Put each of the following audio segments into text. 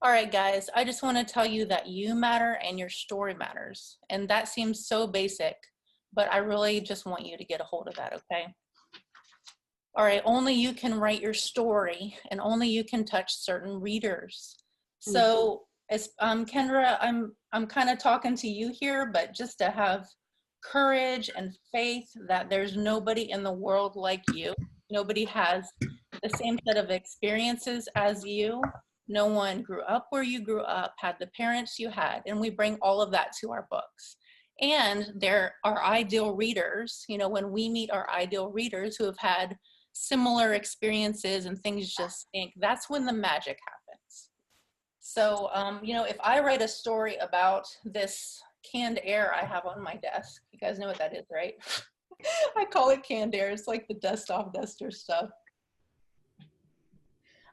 All right, guys, I just want to tell you that you matter and your story matters. And that seems so basic, but I really just want you to get a hold of that, okay? All right, only you can write your story and only you can touch certain readers. So as Kendra, I'm kind of talking to you here, but just to have courage and faith that there's nobody in the world like you. Nobody has the same set of experiences as you. No one grew up where you grew up, had the parents you had, and we bring all of that to our books. And there are ideal readers, you know, when we meet our ideal readers who have had similar experiences and things just think, that's when the magic happens. So, you know, if I write a story about this canned air I have on my desk, you guys know what that is, right? I call it canned air. It's like the dust off duster stuff.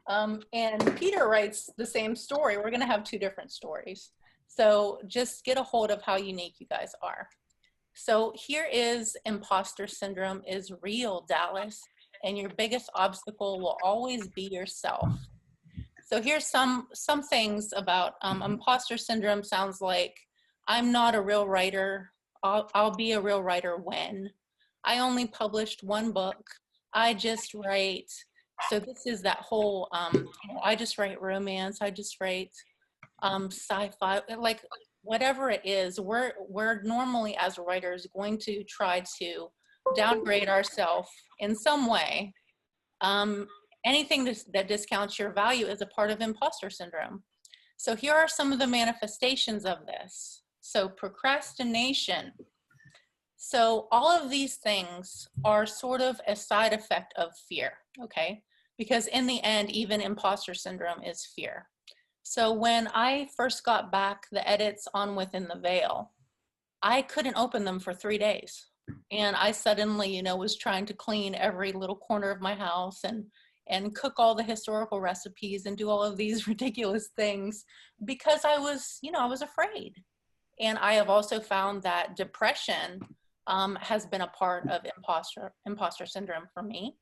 And Peter writes the same story. We're going to have two different stories. So just get a hold of how unique you guys are. So here is imposter syndrome is real, Dallas, and your biggest obstacle will always be yourself. So here's some things about imposter syndrome. Sounds like I'm not a real writer. I'll be a real writer when. I only published one book. I just write. So this is that whole, I just write romance. I just write sci-fi, like whatever it is, we're normally as writers going to try to downgrade ourselves in some way. Anything that discounts your value is a part of imposter syndrome. So here are some of the manifestations of this. So procrastination. So all of these things are sort of a side effect of fear, okay? Because in the end, even imposter syndrome is fear. So when I first got back the edits on Within the Veil, I couldn't open them for 3 days. And I suddenly, you know, was trying to clean every little corner of my house and cook all the historical recipes and do all of these ridiculous things because I was, you know, I was afraid. And I have also found that depression has been a part of imposter syndrome for me.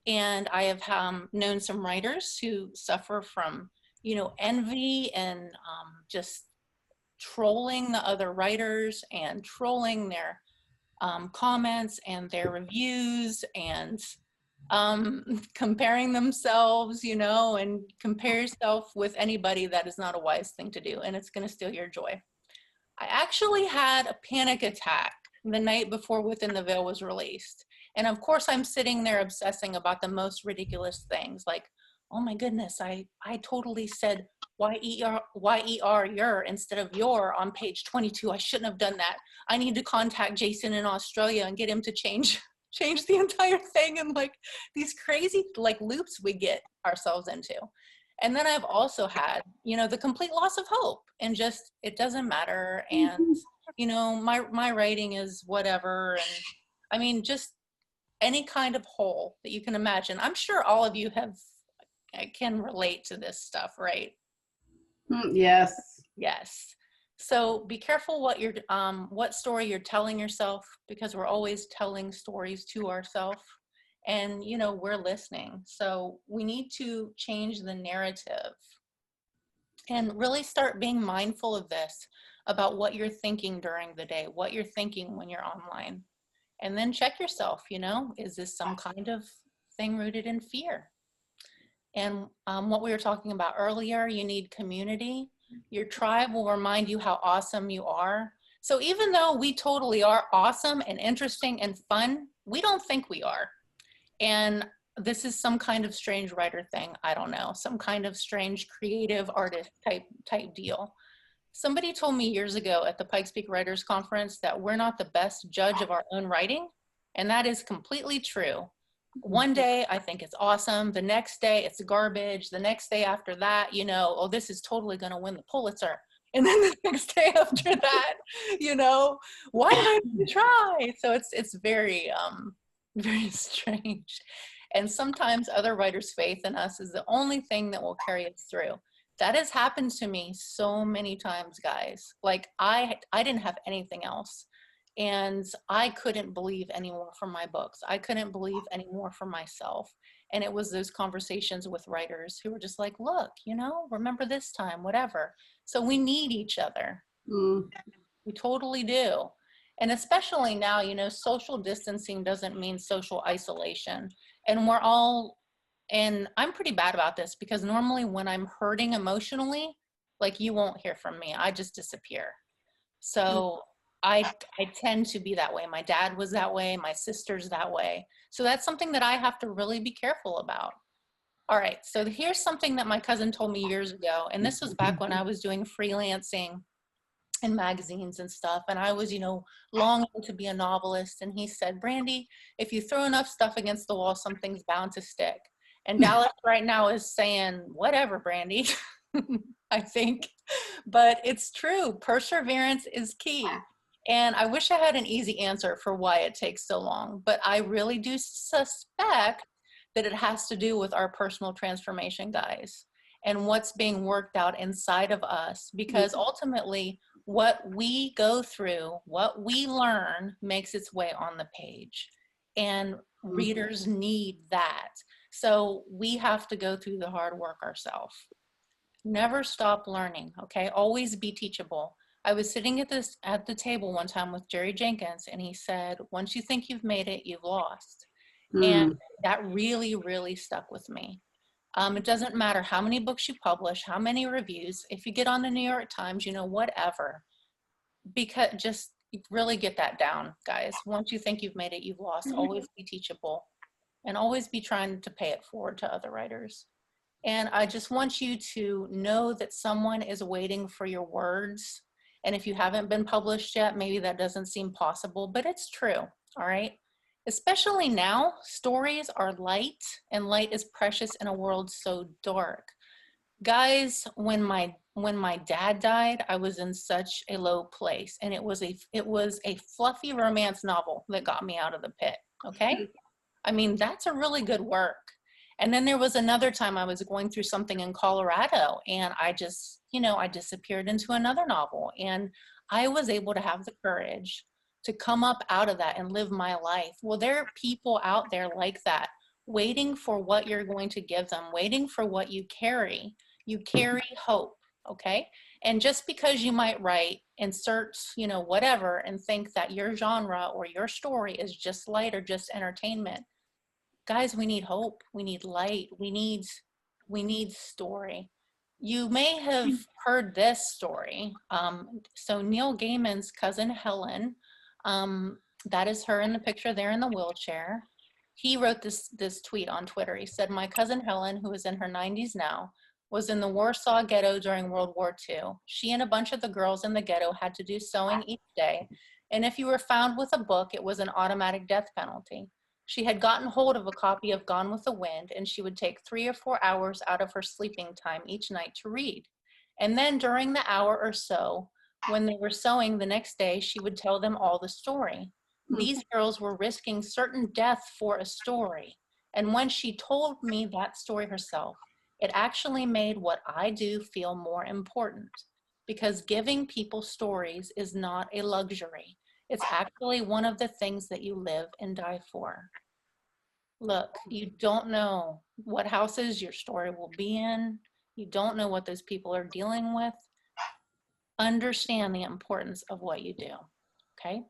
And I have known some writers who suffer from, you know, envy and just trolling the other writers and trolling their comments and their reviews and comparing themselves, you know, and compare yourself with anybody. That is not a wise thing to do, and it's going to steal your joy. I actually had a panic attack the night before Within the Veil was released. And of course, I'm sitting there obsessing about the most ridiculous things like, oh my goodness, I totally said Y-E-R, your instead of your on page 22. I shouldn't have done that. I need to contact Jason in Australia and get him to change the entire thing, and like these crazy like loops we get ourselves into. And then I've also had, you know, the complete loss of hope and just, it doesn't matter. And, you know, my writing is whatever. And I mean, just any kind of hole that you can imagine. I'm sure all of you can relate to this stuff, right? Yes. Yes. So be careful what story you're telling yourself, because we're always telling stories to ourselves. And, you know, we're listening. So we need to change the narrative and really start being mindful of this, about what you're thinking during the day, what you're thinking when you're online. And then check yourself, you know, is this some kind of thing rooted in fear? And what we were talking about earlier, you need community. Your tribe will remind you how awesome you are. So even though we totally are awesome and interesting and fun, we don't think we are. And this is some kind of strange writer thing. I don't know, some kind of strange creative artist type deal. Somebody told me years ago at the Pikes Peak Writers Conference that we're not the best judge of our own writing. And that is completely true. One day I think it's awesome. The next day it's garbage. The next day after that, you know, oh, this is totally going to win the Pulitzer. And then the next day after that, you know, why did I even try? So it's very, very strange. And sometimes other writers' faith in us is the only thing that will carry us through. That has happened to me so many times, guys. Like I didn't have anything else. And I couldn't believe anymore for my books. I couldn't believe anymore for myself. And it was those conversations with writers who were just like, look, you know, remember this time, whatever. So we need each other. Mm. We totally do. And especially now, you know, social distancing doesn't mean social isolation. And we're all, and I'm pretty bad about this because normally when I'm hurting emotionally, like you won't hear from me. I just disappear. So I tend to be that way. My dad was that way. My sister's that way. So that's something that I have to really be careful about. All right. So here's something that my cousin told me years ago. And this was back when I was doing freelancing in magazines and stuff. And I was, you know, longing to be a novelist. And he said, Brandy, if you throw enough stuff against the wall, something's bound to stick. And Dallas right now is saying, whatever, Brandy, I think. But it's true. Perseverance is key. And I wish I had an easy answer for why it takes so long. But I really do suspect that it has to do with our personal transformation, guys, and what's being worked out inside of us. Because ultimately, what we go through, what we learn makes its way on the page, and readers need that. So we have to go through the hard work ourselves. Never stop learning, okay? Always be teachable. I was sitting at the table one time with Jerry Jenkins, and he said, once you think you've made it, you've lost. And that really, really stuck with me. It doesn't matter how many books you publish, how many reviews, if you get on the New York Times, you know, whatever, because just really get that down, guys. Once you think you've made it, you've lost. Always be teachable and always be trying to pay it forward to other writers. And I just want you to know that someone is waiting for your words. And if you haven't been published yet, maybe that doesn't seem possible, but it's true, all right? Especially now, stories are light, and light is precious in a world so dark. Guys, when my dad died, I was in such a low place, and it was a fluffy romance novel that got me out of the pit, okay? I mean, that's a really good work. And then there was another time I was going through something in Colorado, and I just, you know, I disappeared into another novel, and I was able to have the courage to come up out of that and live my life. Well, there are people out there like that, waiting for what you're going to give them, waiting for what you carry. You carry hope, okay? And just because you might write, insert, you know, whatever, and think that your genre or your story is just light or just entertainment, guys, we need hope, we need light, we need story. You may have heard this story. So Neil Gaiman's cousin Helen, that is her in the picture there in the wheelchair. He wrote this tweet on Twitter. He said, my cousin Helen, who is in her 90s now, was in the Warsaw Ghetto during World War II. She and a bunch of the girls in the ghetto had to do sewing each day. And if you were found with a book, it was an automatic death penalty. She had gotten hold of a copy of Gone with the Wind, and she would take 3 or 4 hours out of her sleeping time each night to read. And then during the hour or so, when they were sewing the next day, she would tell them all the story. These girls were risking certain death for a story. And when she told me that story herself, it actually made what I do feel more important, because giving people stories is not a luxury. It's actually one of the things that you live and die for. Look, you don't know what houses your story will be in. You don't know what those people are dealing with. Understand the importance of what you do, okay?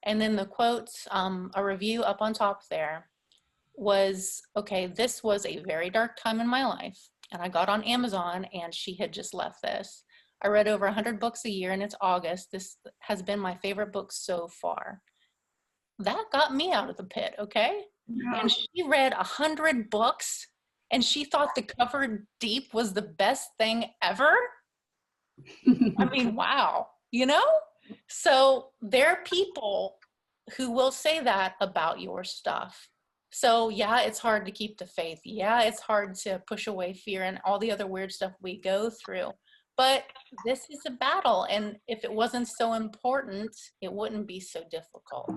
And then the quotes, a review up on top there was, okay, this was a very dark time in my life, and I got on Amazon and she had just left this. I read over 100 books a year and it's August. This has been my favorite book so far. That got me out of the pit, okay? Yeah. And she read 100 books and she thought The Cover Deep was the best thing ever. I mean, wow, you know? So there are people who will say that about your stuff. So yeah, it's hard to keep the faith. Yeah, it's hard to push away fear and all the other weird stuff we go through. But this is a battle, and if it wasn't so important, it wouldn't be so difficult.